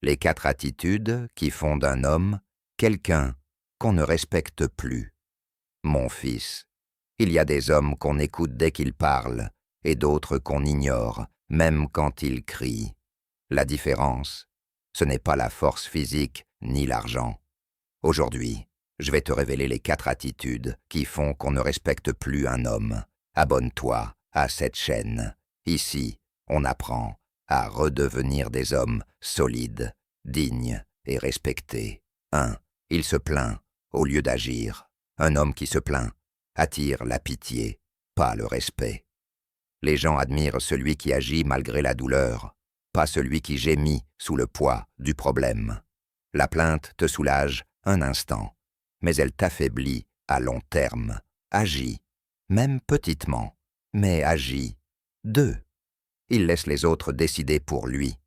Les 4 attitudes qui font d'un homme quelqu'un qu'on ne respecte plus. Mon fils, il y a des hommes qu'on écoute dès qu'ils parlent et d'autres qu'on ignore, même quand ils crient. La différence, ce n'est pas la force physique ni l'argent. Aujourd'hui, je vais te révéler les 4 attitudes qui font qu'on ne respecte plus un homme. Abonne-toi à cette chaîne. Ici, on apprend à redevenir des hommes solides, dignes et respectés. 1. Il se plaint au lieu d'agir. Un homme qui se plaint attire la pitié, pas le respect. Les gens admirent celui qui agit malgré la douleur, pas celui qui gémit sous le poids du problème. La plainte te soulage un instant, mais elle t'affaiblit à long terme. Agis, même petitement, mais agis. 2. Il laisse les autres décider pour lui.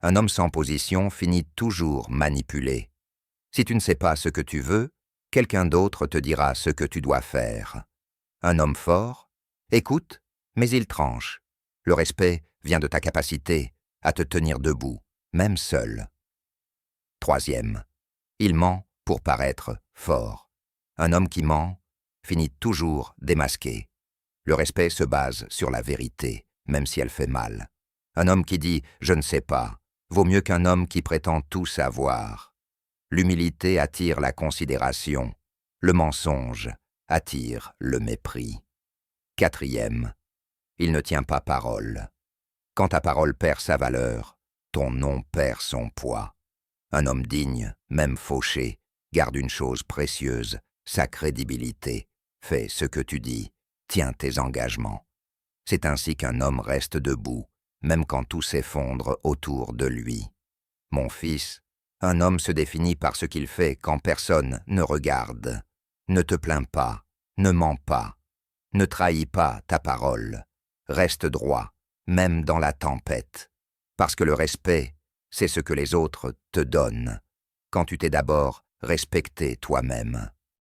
Un homme sans position finit toujours manipulé. Si tu ne sais pas ce que tu veux, quelqu'un d'autre te dira ce que tu dois faire. Un homme fort écoute, mais il tranche. Le respect vient de ta capacité à te tenir debout, même seul. 3. Il ment pour paraître fort. Un homme qui ment finit toujours démasqué. Le respect se base sur la vérité, même si elle fait mal. Un homme qui dit « je ne sais pas » vaut mieux qu'un homme qui prétend tout savoir. L'humilité attire la considération. Le mensonge attire le mépris. 4. Il ne tient pas parole. Quand ta parole perd sa valeur, ton nom perd son poids. Un homme digne, même fauché, garde une chose précieuse, sa crédibilité. Fais ce que tu dis, tiens tes engagements. C'est ainsi qu'un homme reste debout, même quand tout s'effondre autour de lui. Mon fils, un homme se définit par ce qu'il fait quand personne ne regarde. Ne te plains pas, ne mens pas, ne trahis pas ta parole. Reste droit, même dans la tempête. Parce que le respect, c'est ce que les autres te donnent, quand tu t'es d'abord respecté toi-même.